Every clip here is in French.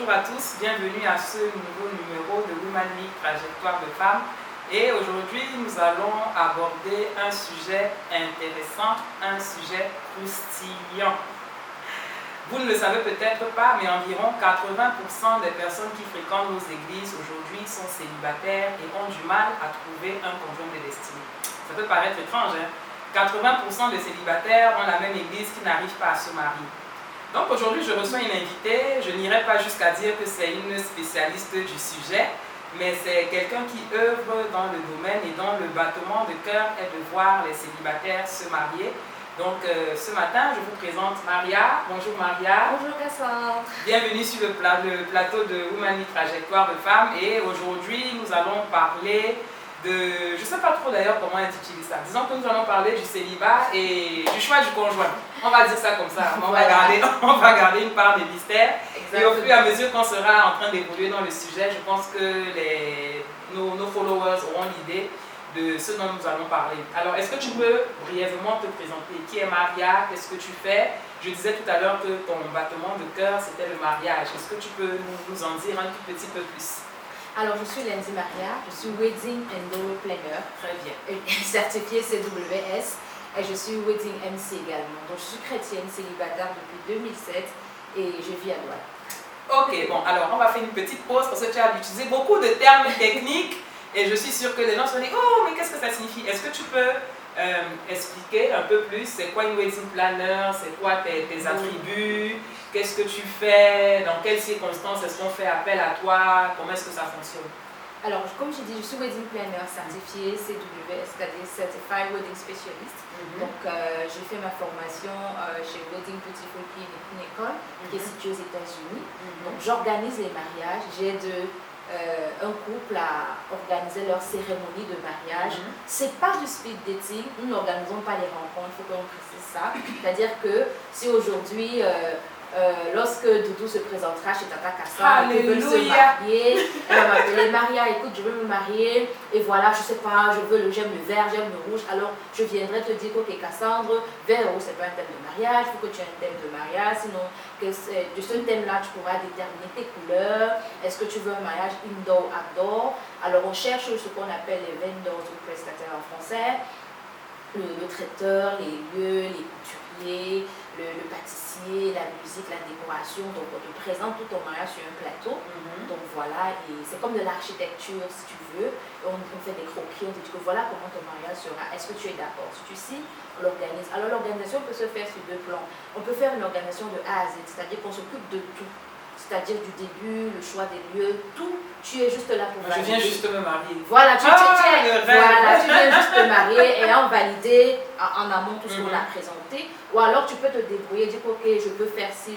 bonjour à tous, bienvenue à ce nouveau numéro de Women League Trajectoire de femmes. Et aujourd'hui, nous allons aborder un sujet intéressant, un sujet croustillant. Vous ne le savez peut-être pas, mais environ 80% des personnes qui fréquentent nos églises aujourd'hui sont célibataires et ont du mal à trouver un conjoint de destinée. Ça peut paraître étrange, hein? 80% des célibataires dans la même église qui n'arrivent pas à se marier. Donc aujourd'hui, je reçois une invitée. Je n'irai pas jusqu'à dire que c'est une spécialiste du sujet, mais c'est quelqu'un qui œuvre dans le domaine et dont le battement de cœur est de voir les célibataires se marier. Donc ce matin, je vous présente Maria. Bonjour Maria. Bonjour Cassandre. Bienvenue sur le plateau de Women League Trajectoire de femmes. Et aujourd'hui, nous allons parler de... Je ne sais pas trop d'ailleurs comment intituler ça. Disons que nous allons parler du célibat et du choix du conjoint. On va dire ça comme ça. On va garder une part de mystère. Exactement. Et au fur et à mesure qu'on sera en train d'évoluer dans le sujet, je pense que nos followers auront l'idée de ce dont nous allons parler. Alors, est-ce que tu peux brièvement te présenter? Qui est Maria? Qu'est-ce que tu fais? Je disais tout à l'heure que ton battement de cœur, c'était le mariage. Est-ce que tu peux nous en dire un tout petit peu plus? Alors, je suis Lindsay Maria, je suis Wedding and Dolo Planner. Très bien. Certifiée CWS et je suis Wedding MC également. Donc, je suis chrétienne célibataire depuis 2007 et je vis à Douala. Ok, bon, alors on va faire une petite pause parce que tu as utilisé beaucoup de termes techniques et je suis sûre que les gens se disent « Oh, mais qu'est-ce que ça signifie ?» Est-ce que tu peux expliquer un peu plus c'est quoi une wedding planner, c'est quoi tes attributs, qu'est-ce que tu fais, dans quelles circonstances est-ce qu'on fait appel à toi, comment est-ce que ça fonctionne? Alors, comme je dis, je suis Wedding Planner certifiée CWS, c'est-à-dire Certified Wedding Specialist. Donc, j'ai fait ma formation chez Wedding Beautiful Clinical, qui est située aux États-Unis. Donc, j'organise les mariages, j'aide un couple à organiser leur cérémonie de mariage. C'est pas du speed dating, nous n'organisons pas les rencontres, il faut qu'on précise ça. C'est-à-dire que si aujourd'hui, lorsque Doudou se présentera chez Tata Cassandre, elle veut se marier, elle va m'appeler Maria, écoute, je veux me marier, et voilà, je sais pas, j'aime le vert, j'aime le rouge, alors je viendrai te dire, ok Cassandre, vert ou rouge, c'est pas un thème de mariage, il faut que tu aies un thème de mariage, sinon de ce thème-là, tu pourras déterminer tes couleurs. Est-ce que tu veux un mariage indoor ou outdoor? Alors on cherche ce qu'on appelle les vendors ou prestataires en français, le traiteur, les lieux, les couturiers, le pâtissier, la musique, la décoration. Donc on te présente tout ton mariage sur un plateau. Donc voilà, et c'est comme de l'architecture si tu veux. On fait des croquis, on te dit que voilà comment ton mariage sera. Est-ce que tu es d'accord? Si tu signes, on l'organise. Alors l'organisation peut se faire sur deux plans. On peut faire une organisation de A à Z, c'est-à-dire qu'on s'occupe de tout. C'est-à-dire du début, le choix des lieux, tout. Tu es juste là pour valider. Je viens juste me marier. Voilà, tu viens juste te marier et en valider en amont tout ce qu'on a présenté. Ou alors tu peux te débrouiller, dire ok, je peux faire ci,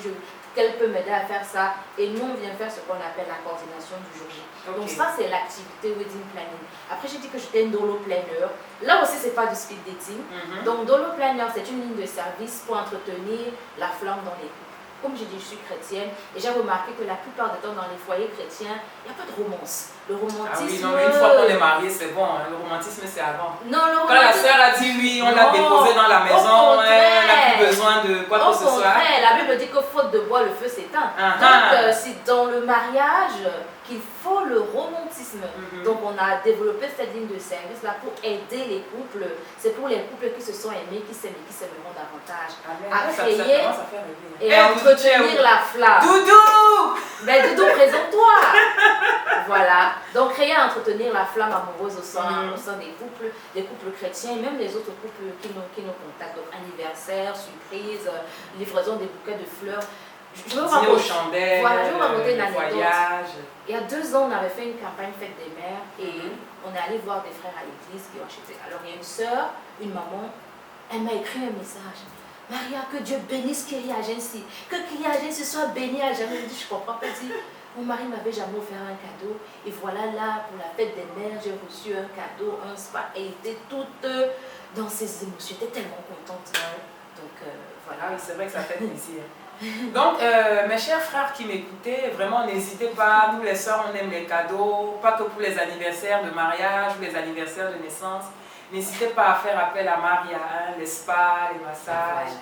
qu'elle peut m'aider à faire ça. Et nous, on vient faire ce qu'on appelle la coordination du jour J. Donc ça, c'est l'activité wedding planning. Après, j'ai dit que j'étais une dolo planner. Là aussi, c'est pas du speed dating. Donc dolo planner, c'est une ligne de service pour entretenir la flamme dans les couples. Comme j'ai dit, je suis chrétienne et j'ai remarqué que la plupart du temps dans les foyers chrétiens, il n'y a pas de romance. Le romantisme... Ah oui, non, mais une fois qu'on est marié, c'est bon. Hein. Le romantisme, c'est avant. Non, le Quand la sœur a dit oui, on l'a déposé dans la maison, elle n'a plus besoin de quoi que ce soit. Au contraire, la Bible dit que faute de bois, le feu s'éteint. Donc, c'est dans le mariage qu'il faut le romantisme. Donc, on a développé cette ligne de service là pour aider les couples. C'est pour les couples qui se sont aimés, qui s'aiment et qui s'aimeront davantage. À créer et à entretenir la flamme. Doudou! Ben Doudou, présente-toi! Voilà. Donc, créer et entretenir la flamme amoureuse au sein des couples chrétiens et même les autres couples qui nous contactent. Donc, anniversaire, surprise, livraison des bouquets de fleurs. Je veux raconter, voilà, je veux raconter une anecdote. Voyage. Il y a 2 ans, on avait fait une campagne Fête des Mères et on est allé voir des frères à l'église qui ont acheté. Alors, il y a une soeur, une maman, elle m'a écrit un message. Maria, que Dieu bénisse Kyrie Agency. Que Kyrie Agency soit béni à jamais. Je dis, je comprends pas. Je dis, mon mari m'avait jamais offert un cadeau. Et voilà, là, pour la fête des mères, j'ai reçu un cadeau, un spa. Et elle était toute dans ses émotions. Elle était tellement contente. Donc, voilà. Oui, c'est vrai que ça fait plaisir. Donc, mes chers frères qui m'écoutaient, vraiment n'hésitez pas. Nous, les sœurs, on aime les cadeaux. Pas que pour les anniversaires de mariage ou les anniversaires de naissance. N'hésitez pas à faire appel à Maria, hein, les spas, les massages.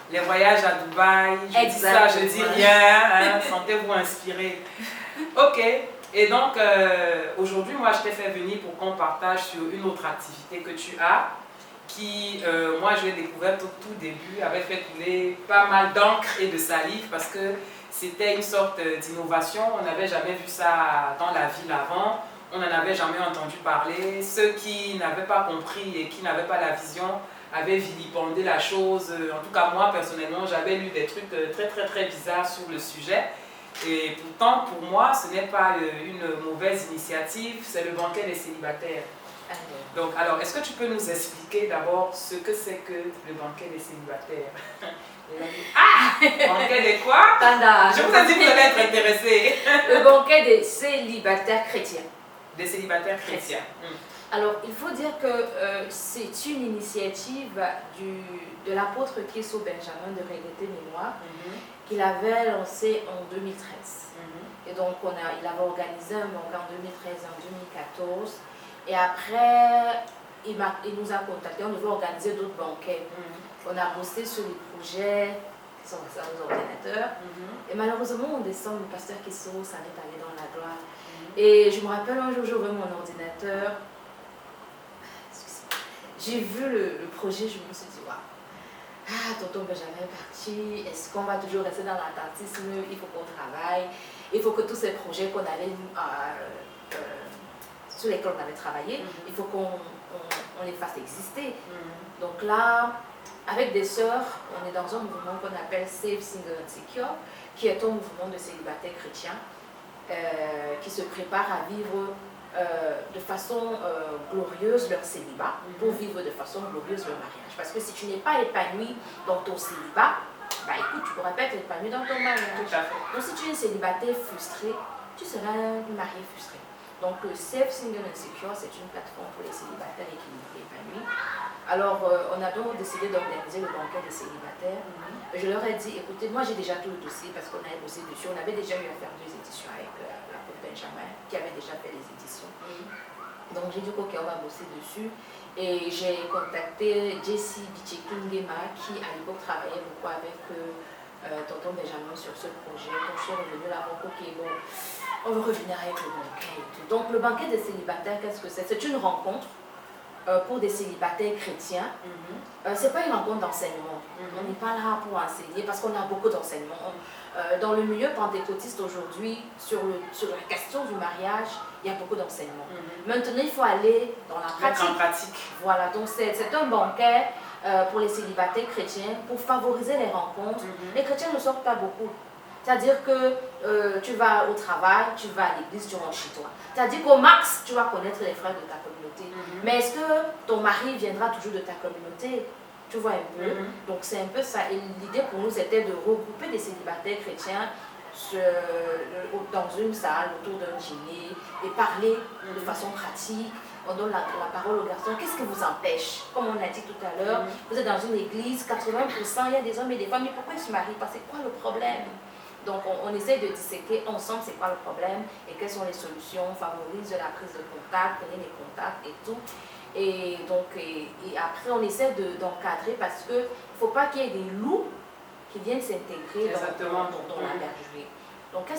les voyages à Dubaï, je dis ça, je dis rien, hein, sentez-vous inspirés. Ok, et donc aujourd'hui, moi je t'ai fait venir pour qu'on partage sur une autre activité que tu as, qui, moi je l'ai découverte au tout début, avait fait couler pas mal d'encre et de salive parce que c'était une sorte d'innovation, on n'avait jamais vu ça dans la ville avant, on n'en avait jamais entendu parler, ceux qui n'avaient pas compris et qui n'avaient pas la vision avaient vilipendé la chose. En tout cas, moi, personnellement, j'avais lu des trucs très bizarres sur le sujet. Et pourtant, pour moi, ce n'est pas une mauvaise initiative, c'est le banquet des célibataires. Donc, alors, est-ce que tu peux nous expliquer d'abord ce que c'est que le banquet des célibataires? Ah! Banquet des quoi? Je vous ai dit que vous allez être intéressés. Le banquet des célibataires chrétiens. Des célibataires chrétiens. Alors, il faut dire que c'est une initiative de l'apôtre Kesso Benjamin de Regretté Mémoire qu'il avait lancé en 2013. Et donc, il avait organisé un banquet en 2013 et en 2014. Et après, il nous a contactés, on devait organiser d'autres banquets. On a bossé sur les projets qui sont sur nos ordinateurs. Et malheureusement, en décembre, le pasteur Kesso s'en est allé dans la gloire. Et je me rappelle un jour, j'ouvrais mon ordinateur. J'ai vu le projet, je me suis dit, waouh, tonton Benjamin est parti, est-ce qu'on va toujours rester dans l'attentisme? Il faut qu'on travaille, il faut que tous ces projets qu'on avait, sur lesquels on avait travaillé, il faut qu'on les fasse exister. Donc là, avec des sœurs, on est dans un mouvement qu'on appelle Save Single and Secure, qui est un mouvement de célibataires chrétiens qui se préparent à vivre de façon glorieuse leur célibat pour vivre de façon glorieuse leur mariage. Parce que si tu n'es pas épanoui dans ton célibat, bah écoute, tu ne pourras pas être épanoui dans ton mariage. Donc si tu es un célibataire frustré, tu seras un marié frustré. Donc le Safe Single and Secure, c'est une plateforme pour les célibataires équilibrés épanouis. Alors on a donc décidé d'organiser le banquet des célibataires. Je leur ai dit, écoutez, moi j'ai déjà tout le dossier parce qu'on avait bossé dessus. On avait déjà eu à faire 2 éditions avec l'apôtre Benjamin qui avait déjà fait les éditions. Donc j'ai dit ok, on va bosser dessus. Et j'ai contacté Jessie Bichekingema qui à l'époque travaillait beaucoup avec tonton Benjamin sur ce projet. Quand je suis revenue là, ok, bon, on veut revenir avec le banquet et tout. Donc le banquet des célibataires, qu'est-ce que c'est? C'est une rencontre pour des célibataires chrétiens. C'est pas une rencontre d'enseignement. On n'est pas là pour enseigner parce qu'on a beaucoup d'enseignements. Dans le milieu pentecôtiste aujourd'hui, sur la question du mariage, il y a beaucoup d'enseignements. Maintenant, il faut aller dans la pratique. Voilà, donc c'est un banquet pour les célibataires chrétiens pour favoriser les rencontres. Les chrétiens ne sortent pas beaucoup. C'est-à-dire que tu vas au travail, tu vas à l'église, tu rentres chez toi. C'est-à-dire qu'au max, tu vas connaître les frères de ta communauté. Mais est-ce que ton mari viendra toujours de ta communauté? Tu vois un peu. Donc c'est un peu ça. Et l'idée pour nous, c'était de regrouper des célibataires chrétiens dans une salle, autour d'un dîner, et parler de façon pratique. On donne la parole aux garçons. Qu'est-ce qui vous empêche? Comme on a dit tout à l'heure, vous êtes dans une église, 80%, il y a des hommes et des femmes. Mais pourquoi ils se marient pas? C'est quoi le problème? Donc on essaie de disséquer ensemble c'est quoi le problème et quelles sont les solutions, favorise la prise de contact, prenez les contacts et tout. Et donc et après on essaie d'encadrer parce qu'il ne faut pas qu'il y ait des loups qui viennent s'intégrer dans la bergerie. Donc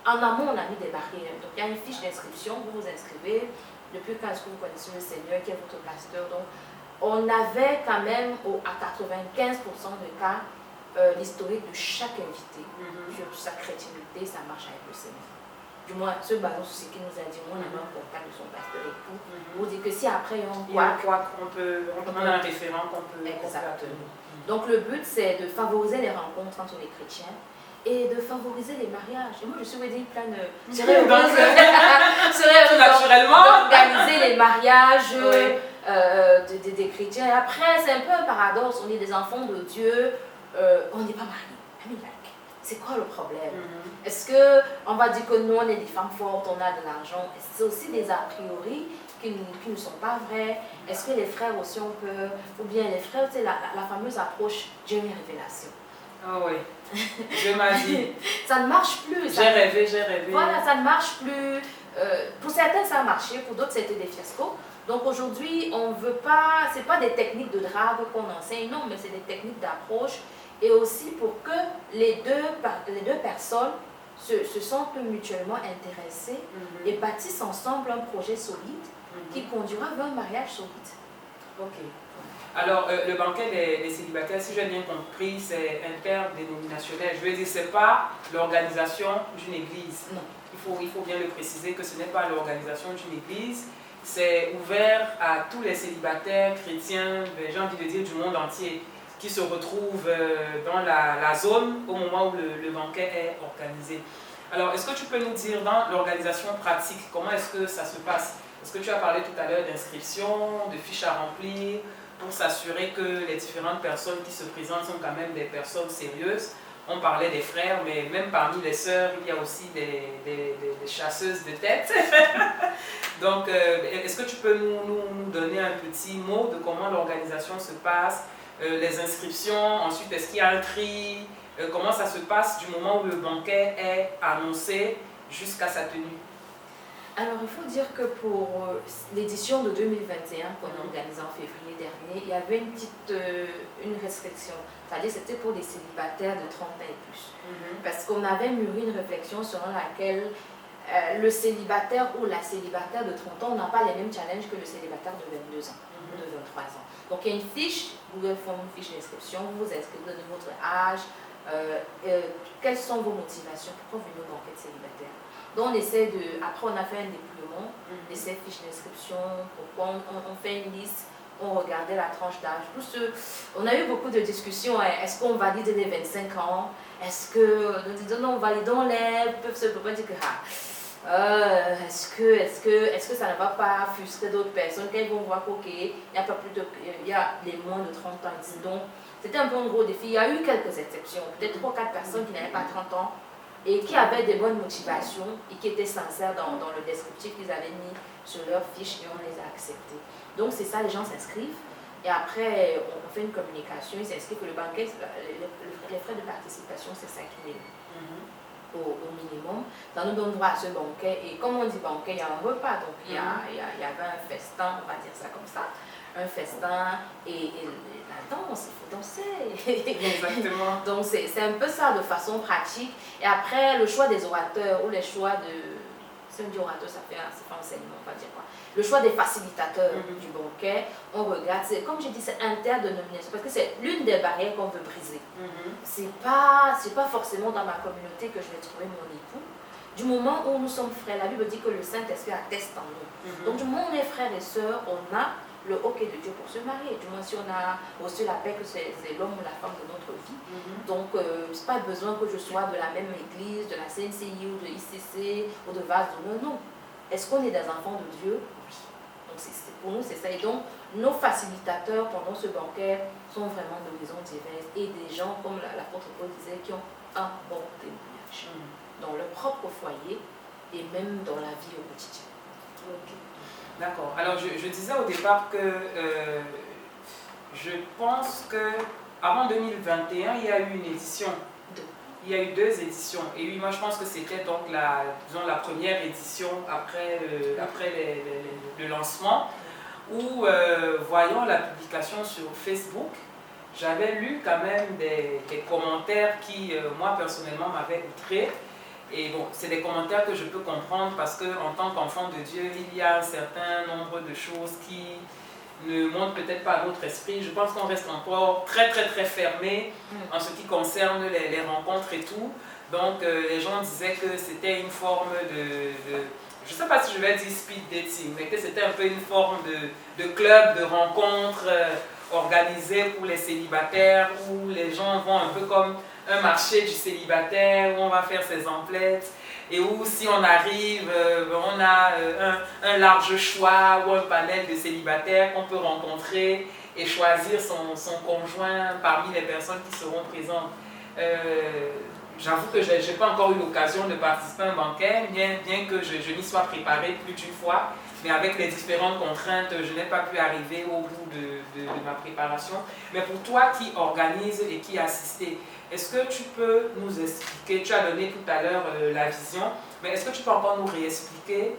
en amont on a mis des barrières. Donc il y a une fiche d'inscription, vous vous inscrivez, depuis quand est-ce que vous connaissez le Seigneur, qui est votre pasteur. Donc on avait quand même à 95% de cas l'historique de chaque invité sur sa chrétienté, ça marche avec le Seigneur. Du moins, ce ballon sur ce qu'il nous a dit, on a même un contact de son pasteur et tout. Vous dites que si après on a un référent qu'on peut. Exactement. Donc le but c'est de favoriser les rencontres entre les chrétiens et de favoriser les mariages. Et moi je suis wedding planner. Serais heureuse d'organiser les mariages des chrétiens. Et après c'est un peu un paradoxe, on est des enfants de Dieu. On n'est pas mariés. C'est quoi le problème? Est-ce qu'on va dire que nous, on est des femmes fortes, on a de l'argent? C'est aussi des a priori qui ne sont pas vrais. Est-ce que les frères aussi, on peut... Ou bien les frères, c'est la fameuse approche Dieu mes révélations. Ah oui, Dieu m'a dit. Ça ne marche plus. J'ai rêvé. Voilà, ça ne marche plus. Pour certains, ça a marché, pour d'autres, c'était des fiascos. Donc aujourd'hui, on ne veut pas... Ce n'est pas des techniques de drague qu'on enseigne, non, mais c'est des techniques d'approche et aussi pour que les deux personnes se sentent mutuellement intéressées et bâtissent ensemble un projet solide qui conduira vers un mariage solide. Ok. Alors, le banquet des célibataires, si j'ai bien compris, c'est interdénominationnel. Je veux dire, ce n'est pas l'organisation d'une église. Non. Il faut bien le préciser que ce n'est pas l'organisation d'une église. C'est ouvert à tous les célibataires chrétiens, j'ai envie de dire du monde entier, qui se retrouvent dans la zone au moment où le banquet est organisé. Alors, est-ce que tu peux nous dire dans l'organisation pratique, comment est-ce que ça se passe? Est-ce que tu as parlé tout à l'heure d'inscription, de fiches à remplir, pour s'assurer que les différentes personnes qui se présentent sont quand même des personnes sérieuses? On parlait des frères, mais même parmi les sœurs, il y a aussi des chasseuses de tête. Donc, est-ce que tu peux nous donner un petit mot de comment l'organisation se passe, les inscriptions, ensuite est-ce qu'il y a un tri, comment ça se passe du moment où le banquet est annoncé jusqu'à sa tenue? Alors, il faut dire que pour l'édition de 2021 qu'on a organisée en février dernier, il y avait une restriction. C'est-à-dire c'était pour les célibataires de 30 ans et plus. Parce qu'on avait mûri une réflexion selon laquelle le célibataire ou la célibataire de 30 ans n'a pas les mêmes challenges que le célibataire de 22 ans ou de 23 ans. Donc il y a une fiche, Google Form, une fiche d'inscription, vous vous inscrivez de votre âge, quelles sont vos motivations, pourquoi venir au banquet de célibataire. Donc on essaie de, après on a fait un déploiement de ces fiches d'inscription, pourquoi on fait une liste, on regardait la tranche d'âge. On a eu beaucoup de discussions, est-ce qu'on valide les 25 ans, est-ce que, nous disons non, validons-les, peuvent se dire que est-ce que ça ne va pas frustrer d'autres personnes quand ils vont voir qu'il y a les moins de 30 ans ici. Donc c'était un peu un gros défi. Il y a eu quelques exceptions, peut-être 3 ou 4 personnes qui n'avaient pas 30 ans et qui avaient des bonnes motivations et qui étaient sincères dans le descriptif qu'ils avaient mis sur leur fiche et on les a acceptés. Donc c'est ça, les gens s'inscrivent et après on fait une communication, ils s'inscrivent. Le banquet, les frais de participation c'est 5 000 au minimum. Ça nous donne droit à ce banquet et comme on dit banquet, il y a un repas, donc il y avait un festin, on va dire ça comme ça, un festin et la danse, il faut danser. Exactement. Donc c'est un peu ça de façon pratique. Et après le choix des orateurs ou les choix de... Si on dit orateur, ça fait enseignement, on va dire quoi. Le choix des facilitateurs du banquet, on regarde, comme je dis, c'est interdénomination, parce que c'est l'une des barrières qu'on veut briser. C'est pas forcément dans ma communauté que je vais trouver mon époux. Du moment où nous sommes frères, la Bible dit que le Saint-Esprit atteste en nous. Donc du moment où on est frères et sœurs, on a le OK de Dieu pour se marier. Du moins si on a reçu la paix que c'est l'homme ou la femme de notre vie. Donc c'est pas besoin que je sois de la même église, de la CNCI ou de ICC ou de Vase d'Honneur, non. Est-ce qu'on est des enfants de Dieu? Oui. Donc pour nous c'est ça. Et donc nos facilitateurs pendant ce banquet sont vraiment d'horizons diverses et des gens, comme l'apôtre Paul disait, qui ont un bon témoignage dans leur propre foyer et même dans la vie au quotidien. Okay. D'accord. Alors je disais au départ que je pense qu'avant 2021, il y a eu une édition. Il y a eu 2 éditions. Et oui, moi je pense que c'était donc la première édition après le lancement, où voyant la publication sur Facebook, j'avais lu quand même des commentaires qui, moi personnellement, m'avaient outré. Et bon, c'est des commentaires que je peux comprendre parce qu'en tant qu'enfant de Dieu, il y a un certain nombre de choses qui ne montent peut-être pas à notre esprit. Je pense qu'on reste encore très fermé en ce qui concerne les rencontres et tout. Donc les gens disaient que c'était une forme je ne sais pas si je vais dire speed dating, mais que c'était un peu une forme de club, de rencontre organisé pour les célibataires, où les gens vont un peu comme un marché du célibataire, où on va faire ses emplettes, et où si on arrive, on a un large choix ou un panel de célibataires qu'on peut rencontrer et choisir son conjoint parmi les personnes qui seront présentes. J'avoue que je n'ai pas encore eu l'occasion de participer à un banquet, bien que je m'y sois préparée plus d'une fois, mais avec les différentes contraintes, je n'ai pas pu arriver au bout de ma préparation. Mais pour toi qui organise et qui assiste, est-ce que tu peux nous expliquer, tu as donné tout à l'heure la vision, mais est-ce que tu peux encore nous réexpliquer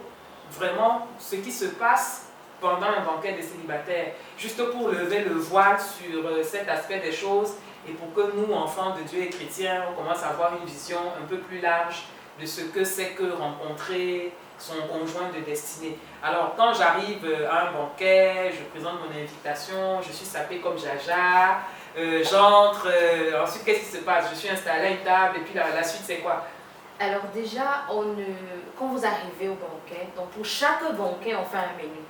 vraiment ce qui se passe pendant un banquet des célibataires, juste pour lever le voile sur cet aspect des choses et pour que nous, enfants de Dieu et chrétiens, on commence à avoir une vision un peu plus large de ce que c'est que rencontrer son conjoint de destinée. Alors, quand j'arrive à un banquet, je présente mon invitation, je suis sapée comme Jaja, j'entre, ensuite qu'est-ce qui se passe? Je suis installée à une table et puis la suite c'est quoi? Alors déjà, quand vous arrivez au banquet, donc pour chaque banquet, on fait un menu.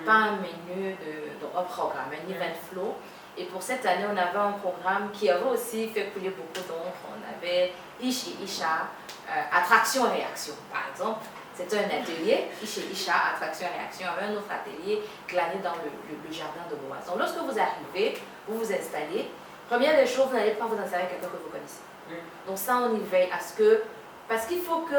Pas un menu un programme, un event flow. Et pour cette année, on avait un programme qui avait aussi fait couler beaucoup d'encre. On avait Ish et Isha, attraction-réaction, par exemple. C'était un atelier, Ish et Isha, attraction-réaction. On avait un autre atelier glané dans le jardin de Boaz. Donc lorsque vous arrivez, vous vous installez. Première des choses, vous n'allez pas vous installer avec quelqu'un que vous connaissez. Donc ça, on y veille à ce que... Parce qu'il faut que...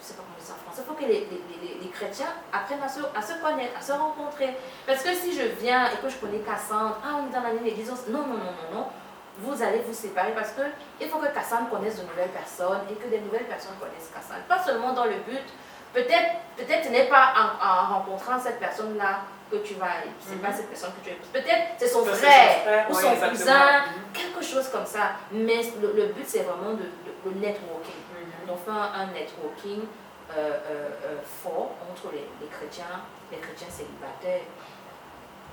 Je ne sais pas comment dire en français. Il faut que les chrétiens apprennent à se connaître, à se rencontrer. Parce que si je viens et que je connais Cassandre, on est dans la même église, non. Vous allez vous séparer parce qu'il faut que Cassandre connaisse de nouvelles personnes et que des nouvelles personnes connaissent Cassandre. Pas seulement dans le but, peut-être ce n'est pas en rencontrant cette personne-là que tu vas, c'est pas cette personne que tu épouses. Peut-être c'est son frère ou son cousin, quelque chose comme ça. Mais le but c'est vraiment le networking. On fait un networking fort entre les chrétiens célibataires.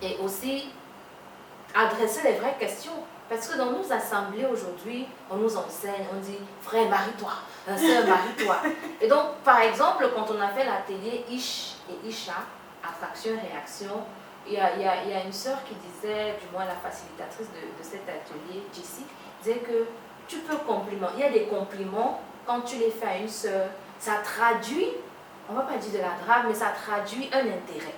Et aussi adresser les vraies questions. Parce que dans nos assemblées aujourd'hui, on nous enseigne, on dit frère, marie-toi, sœur, marie-toi. Et donc, par exemple, quand on a fait l'atelier Ish et Isha, attraction-réaction, il y a une sœur qui disait, du moins la facilitatrice de cet atelier, Jessie, disait que tu peux complimenter. Il y a des compliments, quand tu les fais à une sœur, ça traduit, on ne va pas dire de la drague, mais ça traduit un intérêt.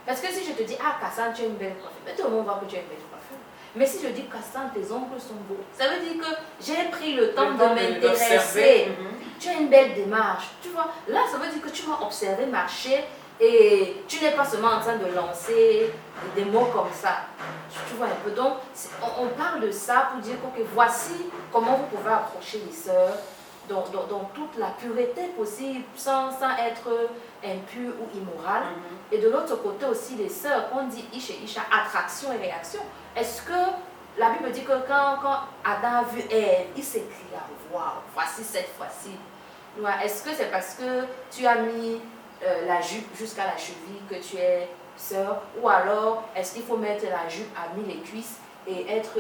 Parce que si je te dis, Cassandre, tu as une belle coiffure, mais tout le monde voit que tu as une belle coiffure. Mais si je dis, Cassandre, tes ongles sont beaux, ça veut dire que j'ai pris le temps de m'intéresser. Tu as une belle démarche. Tu vois, là, ça veut dire que tu m'as observé marcher et tu n'es pas seulement en train de lancer des mots comme ça. Tu vois un peu. Donc, on parle de ça pour dire que voici comment vous pouvez approcher les sœurs dans toute la pureté possible, sans être impur ou immoral. Et de l'autre côté aussi, les sœurs, on dit Ish et Isha, attraction et réaction. Est-ce que la Bible dit que quand Adam a vu Ève, il s'écria, waouh, voici cette fois-ci. Est-ce que c'est parce que tu as mis la jupe jusqu'à la cheville que tu es sœur? Ou alors, est-ce qu'il faut mettre la jupe à mi les cuisses et être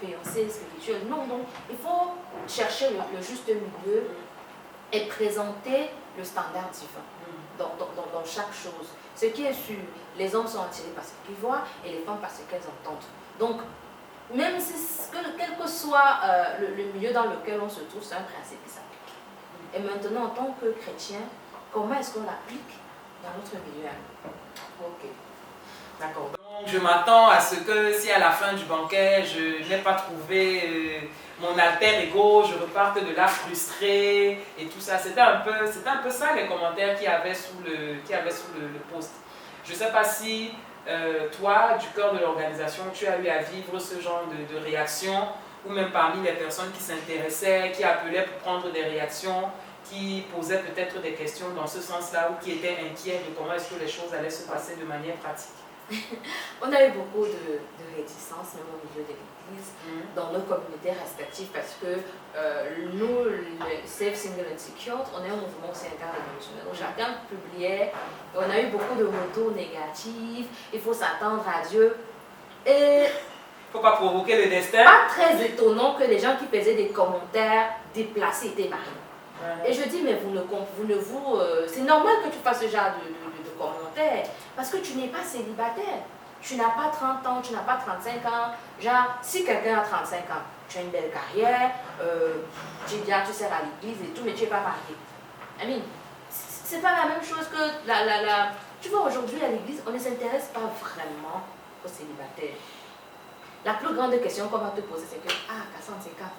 Beyoncé spirituelle? Non, donc il faut chercher le juste milieu et présenter le standard divin dans chaque chose. Ce qui est sûr, les hommes sont attirés par ce qu'ils voient et les femmes par ce qu'elles entendent. Donc, même si, quel que soit le milieu dans lequel on se trouve, c'est un principe qui s'applique. Et maintenant, en tant que chrétien, comment est-ce qu'on l'applique dans notre milieu? Ok. D'accord. Donc, je m'attends à ce que si à la fin du banquet, je n'ai pas trouvé mon alter ego, je reparte de là frustrée et tout ça. C'était un peu ça les commentaires qu'il y avait sous le post. Je ne sais pas si toi, du cœur de l'organisation, tu as eu à vivre ce genre de réaction, ou même parmi les personnes qui s'intéressaient, qui appelaient pour prendre des réactions, qui posaient peut-être des questions dans ce sens-là, ou qui étaient inquiets de comment est-ce que les choses allaient se passer de manière pratique. On a eu beaucoup de réticences, même au milieu de l'Église, dans nos communautés respectives, parce que nous, le Safe Single and Secured, on est un mouvement aussi interrévolutionnaire. Donc chacun publiait, on a eu beaucoup de retours négatifs, il faut s'attendre à Dieu. Et il ne faut pas provoquer le destin. Pas très étonnant que les gens qui faisaient des commentaires déplacés étaient mariés. Et je dis, mais c'est normal que tu fasses ce genre de commentaires, parce que tu n'es pas célibataire. Tu n'as pas 30 ans, tu n'as pas 35 ans. Genre, si quelqu'un a 35 ans, tu as une belle carrière, tu sers à l'église et tout, mais tu n'es pas marié. I mean, c'est pas la même chose que Tu vois, aujourd'hui à l'église, on ne s'intéresse pas vraiment aux célibataires. La plus grande question qu'on va te poser, c'est que, Cassandre, c'est quand?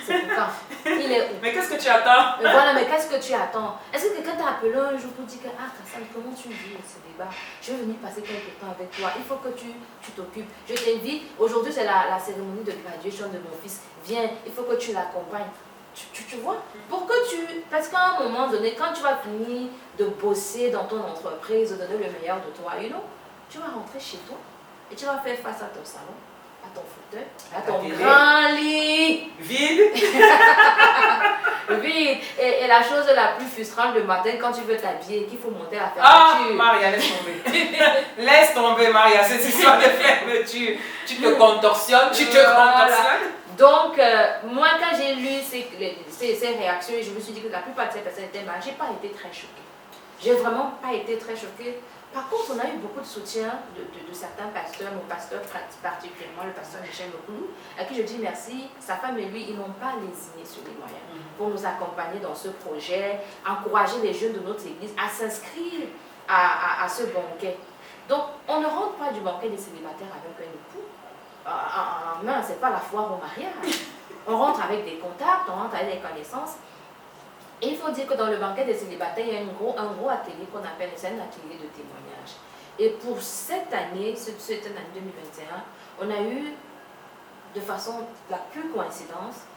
C'est pour quand? Il est où? Mais qu'est-ce que tu attends? Voilà, mais qu'est-ce que tu attends? Est-ce que quelqu'un t'a appelé un jour pour dire que, Cassandre, comment tu vis ce débat? Je vais venir passer quelques temps avec toi. Il faut que tu t'occupes. Je t'invite. Aujourd'hui, c'est la cérémonie de graduation de mon fils. Viens, il faut que tu l'accompagnes. Tu vois? Parce qu'à un moment donné, quand tu vas finir de bosser dans ton entreprise, de donner le meilleur de toi, tu vas rentrer chez toi et tu vas faire face à ton salon. à ton fauteuil, à ton grand lit. Vide. Vide. Et la chose la plus frustrante le matin, quand tu veux t'habiller, qu'il faut monter la fermeture. Ah, Maria, laisse tomber. Laisse tomber, Maria, cette histoire de fermeture. Tu te contorsionnes, tu te contorsionnes. Donc, moi, quand j'ai lu ces réactions, je me suis dit que la plupart de ces personnes étaient mal. Je n'ai pas été très choquée. J'ai vraiment pas été très choquée. Par contre, on a eu beaucoup de soutien de certains pasteurs, nos pasteurs particulièrement, le pasteur Michel Lokoulou, à qui je dis merci. Sa femme et lui, ils n'ont pas lésiné sur les moyens pour nous accompagner dans ce projet, encourager les jeunes de notre église à s'inscrire à ce banquet. Donc, on ne rentre pas du banquet des célibataires avec un époux. Non, ce n'est pas la foire au mariage. On rentre avec des contacts, on rentre avec des connaissances. Et il faut dire que dans le banquet des célibataires, il y a un gros atelier qu'on appelle un atelier de témoignage. Et pour cette année 2021, on a eu, de façon la plus coïncidence,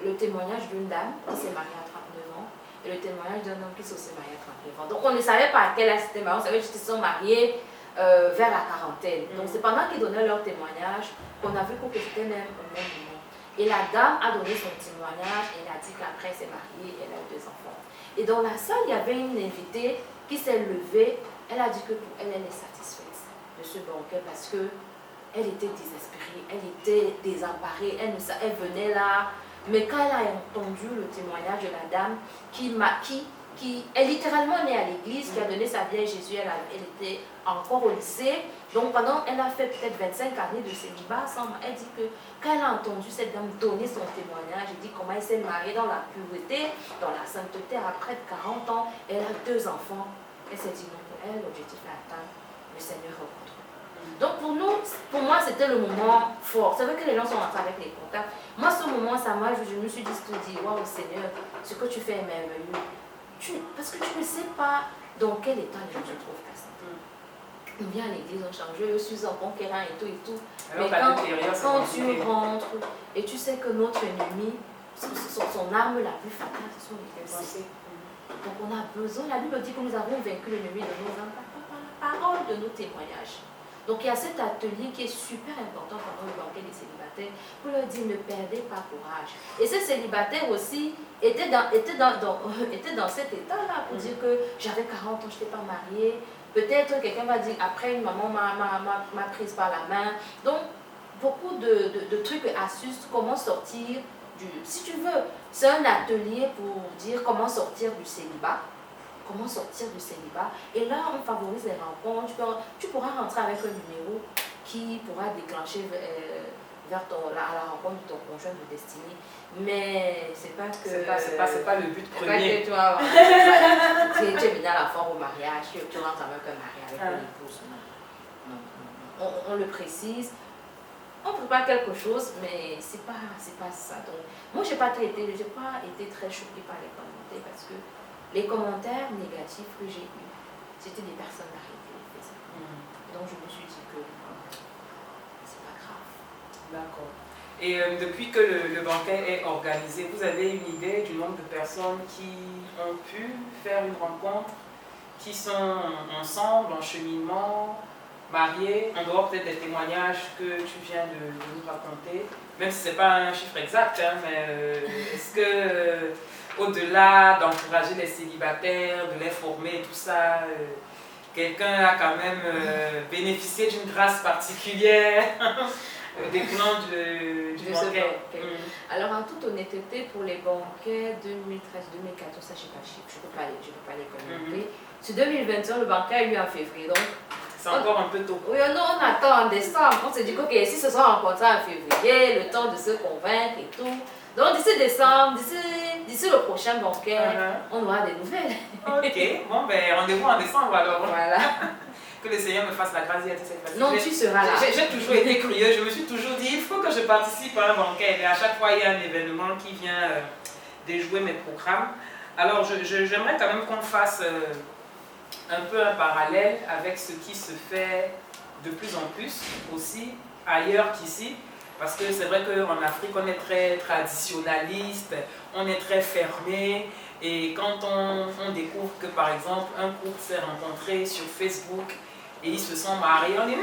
le témoignage d'une dame qui s'est mariée à 39 ans et le témoignage d'un homme qui s'est aussi marié à 39 ans. Donc on ne savait pas à quel âge c'était marié, on savait qu'ils se sont mariés vers la quarantaine. Donc c'est pendant qu'ils donnaient leur témoignage qu'on a vu que c'était même au même moment. Et la dame a donné son témoignage, elle a dit qu'après elle s'est mariée, elle a eu 2 enfants. Et dans la salle, il y avait une invitée qui s'est levée, elle a dit que pour elle, elle est satisfaite de ce banquet parce qu'elle était désespérée, elle était désemparée, elle venait là. Mais quand elle a entendu le témoignage de la dame qui est littéralement née à l'église, qui a donné sa vie à Jésus, elle était encore au lycée. Donc elle a fait peut-être 25 années de célibat. Elle dit que quand elle a entendu cette dame donner son témoignage, elle dit comment elle s'est mariée dans la pureté, dans la sainteté à près de 40 ans. Elle a 2 enfants. Elle s'est dit non, pour elle, l'objectif est atteint. Le Seigneur rencontre. Donc pour moi, c'était le moment fort. C'est vrai que les gens sont rentrés avec les contacts. Moi, ce moment, je me suis dit, waouh, Seigneur, ce que tu fais est merveilleux. Parce que tu ne sais pas dans quel état les gens se trouvent. On vient à l'église, on change, je suis en conquérant et tout. Alors, mais quand tu rentres et tu sais que notre ennemi, son arme la plus fatale, ce sont les pensées. Donc on a besoin, la Bible dit que nous avons vaincu l'ennemi de nos âmes par la parole de nos témoignages. Donc il y a cet atelier qui est super important pendant le banquet des célibataires pour leur dire ne perdez pas courage. Et ces célibataires aussi étaient dans cet état-là pour dire que j'avais 40 ans, je n'étais pas mariée. Peut-être quelqu'un va dire après une maman m'a prise par la main. Donc beaucoup de trucs et astuces, comment sortir si tu veux, c'est un atelier pour dire comment sortir du célibat. Comment sortir du célibat. Et là, on favorise les rencontres. Tu pourras rentrer avec un numéro qui pourra déclencher vers la rencontre de ton conjoint de destinée. Mais c'est pas que... C'est pas le but premier. C'est pas que tu es venu à la foire au mariage, tu rentres avec un mari, avec une épouse. Non. On le précise. On prépare quelque chose, mais c'est pas ça. Donc, moi, j'ai pas été très choquée par les commentaires parce que les commentaires négatifs que j'ai eus, c'était des personnes mariées qui les faisaient. Donc, je me suis dit que c'est pas grave. D'accord. Et depuis que le banquet est organisé, vous avez une idée du nombre de personnes qui ont pu faire une rencontre, qui sont ensemble, en cheminement, mariés, en dehors peut-être des témoignages que tu viens de nous raconter, même si ce n'est pas un chiffre exact, mais est-ce que au-delà d'encourager les célibataires, de les former, tout ça, quelqu'un a quand même bénéficié d'une grâce particulière découlant du banquet? Alors en toute honnêteté, pour les banquets 2013-2014, ça je n'ai pas de chiffre, je ne peux pas les commenter. Sur 2021, le banquet a eu en février, donc c'est encore un peu tôt. Oui, on attend en décembre. On se dit que si se sont rencontrés en février, le temps de se convaincre et tout. Donc d'ici décembre, d'ici le prochain banquet, on aura des nouvelles. Ok, bon ben rendez-vous en décembre alors. Voilà. Que le Seigneur me fasse la grâce d'y être cette fois-ci. Non, tu seras là. J'ai toujours été curieux, je me suis toujours dit, il faut que je participe à un banquet. Et à chaque fois, il y a un événement qui vient déjouer mes programmes. Alors j'aimerais quand même qu'on fasse un peu un parallèle avec ce qui se fait de plus en plus aussi ailleurs qu'ici, parce que c'est vrai qu'en Afrique on est très traditionnaliste, on est très fermé, et quand on découvre que par exemple un couple s'est rencontré sur Facebook et ils se sont mariés, on dit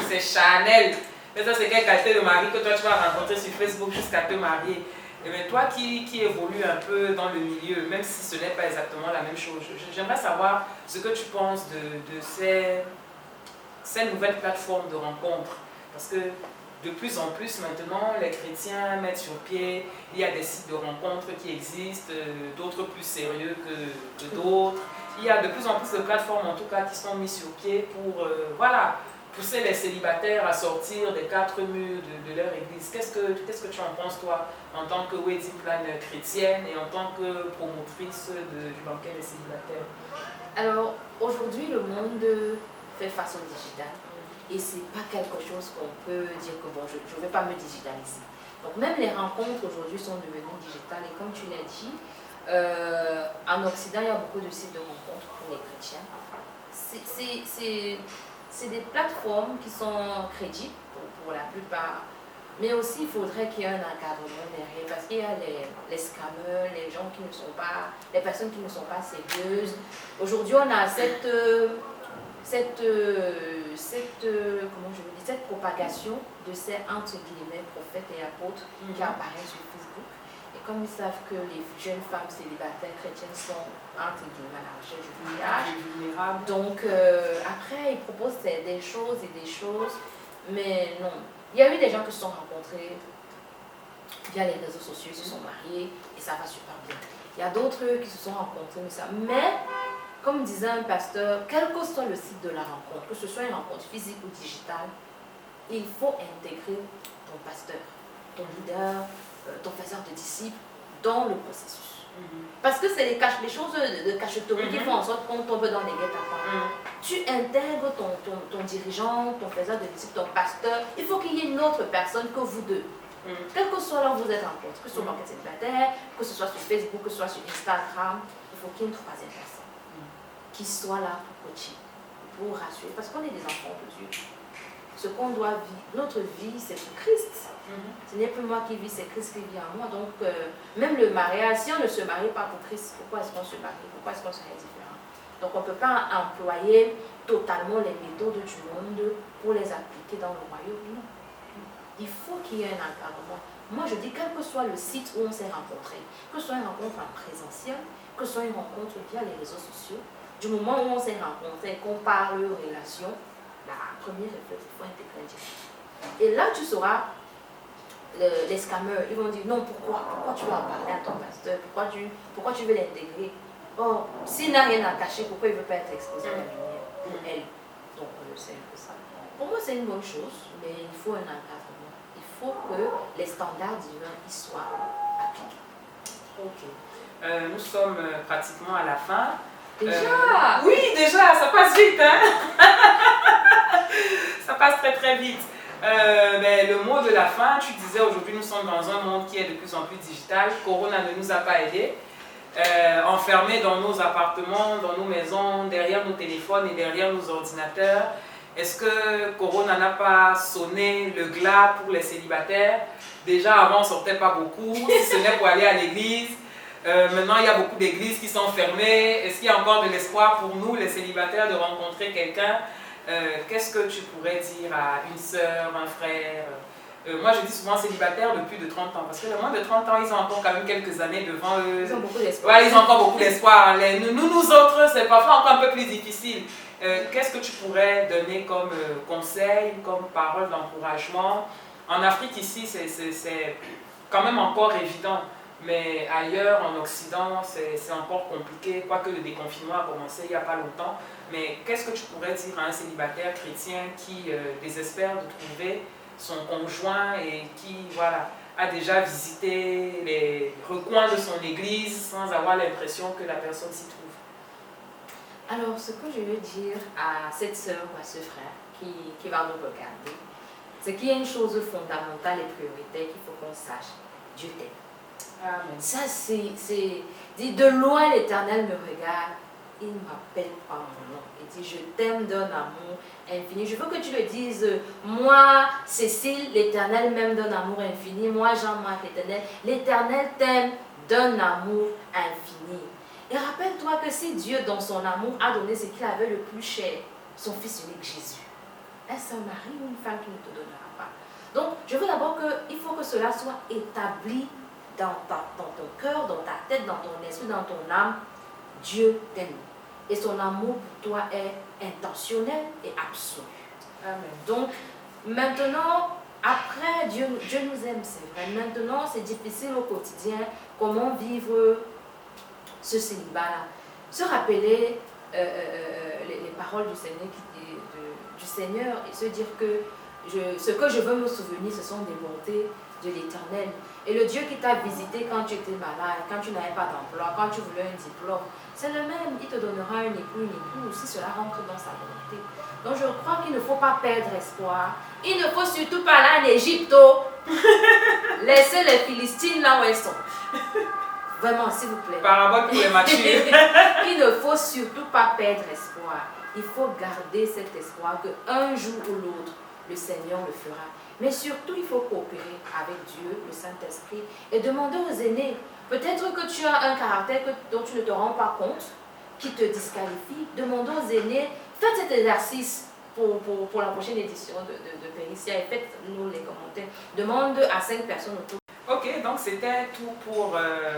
c'est Chanel, Mais ça, c'est quelle qualité de mari que toi, tu vas rencontrer sur Facebook jusqu'à te marier. Et bien, toi qui évolues un peu dans le milieu, même si ce n'est pas exactement la même chose, j'aimerais savoir ce que tu penses de ces nouvelles plateformes de rencontres. Parce que de plus en plus maintenant, les chrétiens mettent sur pied, il y a des sites de rencontres qui existent, d'autres plus sérieux que d'autres. Il y a de plus en plus de plateformes en tout cas qui sont mises sur pied pour voilà, pousser les célibataires à sortir des quatre murs de leur église. Qu'est-ce que tu en penses toi en tant que wedding planner chrétienne et en tant que promotrice du banquet des célibataires? Alors aujourd'hui le monde fait face au digital. Et ce n'est pas quelque chose qu'on peut dire que bon, je ne vais pas me digitaliser. Donc même les rencontres aujourd'hui sont devenues digitales. Et comme tu l'as dit, en Occident, il y a beaucoup de sites de rencontres pour les chrétiens. C'est des plateformes qui sont crédibles pour la plupart. Mais aussi, il faudrait qu'il y ait un encadrement derrière. Parce qu'il y a les scammers, les gens qui ne sont pas, les personnes qui ne sont pas sérieuses. Aujourd'hui, on a cette propagation de ces entre guillemets prophètes et apôtres qui apparaissent sur Facebook. Et comme ils savent que les jeunes femmes célibataires chrétiennes sont entre guillemets à la recherche du mariage, donc après ils proposent des choses et des choses, mais non. Il y a eu des gens qui se sont rencontrés via les réseaux sociaux, ils se sont mariés et ça va super bien. Il y a d'autres qui se sont rencontrés, mais comme disait un pasteur, quel que soit le site de la rencontre, que ce soit une rencontre physique ou digitale, il faut intégrer ton pasteur, ton leader, ton faiseur de disciples dans le processus. Parce que c'est les choses de cachotterie qui font en sorte qu'on tombe dans les guet-apens. Tu intègres ton dirigeant, ton faiseur de disciples, ton pasteur. Il faut qu'il y ait une autre personne que vous deux. Quel que soit là où vous êtes rencontrés, que ce soit dans le célibataire, que ce soit sur Facebook, que ce soit sur Instagram, il faut qu'il y ait une troisième personne qui soit là pour coacher, pour rassurer. Parce qu'on est des enfants de Dieu. Ce qu'on doit vivre, notre vie, c'est pour Christ. Ce n'est plus moi qui vis, c'est Christ qui vit en moi. Donc, même le mariage, si on ne se marie pas pour Christ, pourquoi est-ce qu'on se marie? Pourquoi est-ce qu'on serait différent? Donc, on ne peut pas employer totalement les méthodes du monde pour les appliquer dans le royaume. Non. Il faut qu'il y ait un encadrement. Moi, je dis, quel que soit le site où on s'est rencontré, que ce soit une rencontre en présentiel, que ce soit une rencontre via les réseaux sociaux, du moment où on s'est rencontré, qu'on parle relation, la première réflexion, il faut intégrer un dialogue. Et là, tu sauras, les scammers, ils vont dire non, pourquoi tu vas en parler à ton pasteur, pourquoi tu veux l'intégrer? Or, s'il n'a rien à cacher, pourquoi il ne veut pas être exposé à la lumière pour elle? Donc, c'est un peu ça. Pour moi, c'est une bonne chose, mais il faut un encadrement. Il faut que les standards divins y soient appliqués. Ok. Nous sommes pratiquement à la fin. Déjà oui, déjà, ça passe vite, hein. Ça passe très très vite. Mais le mot de la fin, tu disais aujourd'hui nous sommes dans un monde qui est de plus en plus digital. Corona ne nous a pas aidés. Enfermés dans nos appartements, dans nos maisons, derrière nos téléphones et derrière nos ordinateurs. Est-ce que Corona n'a pas sonné le glas pour les célibataires? Déjà avant on ne sortait pas beaucoup, si ce n'est pour aller à l'église. Maintenant, il y a beaucoup d'églises qui sont fermées. Est-ce qu'il y a encore de l'espoir pour nous, les célibataires, de rencontrer quelqu'un? Qu'est-ce que tu pourrais dire à une sœur, un frère? Moi, je dis souvent célibataires de plus de 30 ans. Parce que les moins de 30 ans, ils ont encore quand même quelques années devant eux. Ils ont beaucoup d'espoir. Ouais, ils ont encore beaucoup d'espoir. Nous autres, c'est parfois encore un peu plus difficile. Qu'est-ce que tu pourrais donner comme conseil, comme parole d'encouragement? En Afrique, ici, c'est quand même encore évident. Mais ailleurs, en Occident, c'est encore compliqué, quoique le déconfinement a commencé il n'y a pas longtemps. Mais qu'est-ce que tu pourrais dire à un célibataire chrétien qui désespère de trouver son conjoint et qui a déjà visité les recoins de son église sans avoir l'impression que la personne s'y trouve? Alors, ce que je veux dire à cette sœur ou à ce frère qui va nous regarder, c'est qu'il y a une chose fondamentale et prioritaire qu'il faut qu'on sache. Dieu t'aime. Amen. Ça, c'est dit de loin l'Éternel me regarde, il ne m'appelle pas mon nom. Il dit je t'aime d'un amour infini. Je veux que tu le dises, moi, Cécile, l'Éternel m'aime d'un amour infini. Moi, Jean-Marc, l'Éternel t'aime d'un amour infini. Et rappelle-toi que si Dieu, dans son amour, a donné ce qu'il avait le plus cher, son Fils unique Jésus. est-ce un mari ou une femme qui ne te donnera pas? Donc, je veux d'abord qu'il faut que cela soit établi dans ton cœur, dans ta tête, dans ton esprit, dans ton âme. Dieu t'aime. Et son amour pour toi est intentionnel et absolu. Amen. Donc, maintenant, après, Dieu nous aime, c'est vrai. Maintenant, c'est difficile au quotidien. Comment vivre ce célibat-là? Se rappeler les paroles du Seigneur et se dire que ce que je veux me souvenir, ce sont des bontés de l'Éternel. Et le Dieu qui t'a visité quand tu étais malade, quand tu n'avais pas d'emploi, quand tu voulais un diplôme, c'est le même. Il te donnera un époux, une épouse, si cela rentre dans sa volonté. Donc je crois qu'il ne faut pas perdre espoir. Il ne faut surtout pas aller en Égypte. Laissez les Philistines là où elles sont. Vraiment, s'il vous plaît. Parabole pour les matures. Il ne faut surtout pas perdre espoir. Il faut garder cet espoir qu'un jour ou l'autre, le Seigneur le fera. Mais surtout, il faut coopérer avec Dieu, le Saint-Esprit, et demander aux aînés. Peut-être que tu as un caractère dont tu ne te rends pas compte, qui te disqualifie. Demandez aux aînés. Faites cet exercice pour la prochaine édition de Péricia et faites-nous les commentaires. Demande à 5 personnes autour. Ok, donc c'était tout pour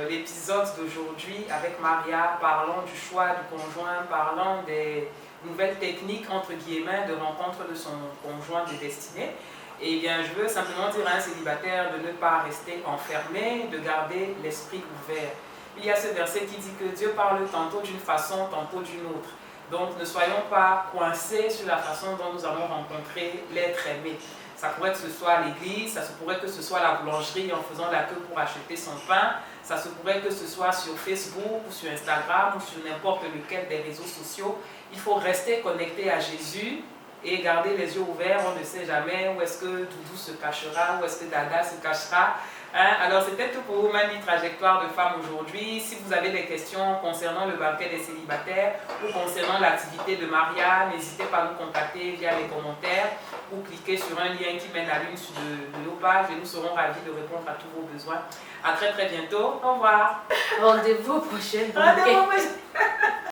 l'épisode d'aujourd'hui avec Maria, parlant du choix du conjoint, parlant des nouvelles techniques, entre guillemets, de rencontre de son conjoint de destinée. Et bien, je veux simplement dire à un célibataire de ne pas rester enfermé, de garder l'esprit ouvert. Il y a ce verset qui dit que Dieu parle tantôt d'une façon, tantôt d'une autre. Donc, ne soyons pas coincés sur la façon dont nous allons rencontrer l'être aimé. Ça pourrait que ce soit à l'église, ça se pourrait que ce soit à la boulangerie en faisant la queue pour acheter son pain, ça se pourrait que ce soit sur Facebook ou sur Instagram ou sur n'importe lequel des réseaux sociaux. Il faut rester connecté à Jésus et garder les yeux ouverts. On ne sait jamais où est-ce que Doudou se cachera, où est-ce que Dada se cachera. Alors c'était tout pour Woman Lead Trajectoire de Femmes aujourd'hui. Si vous avez des questions concernant le banquet des célibataires ou concernant l'activité de Maria, n'hésitez pas à nous contacter via les commentaires ou cliquer sur un lien qui mène à l'une de nos pages et nous serons ravis de répondre à tous vos besoins. À très bientôt. Au revoir. Rendez-vous au prochain banquet. Rendez-vous.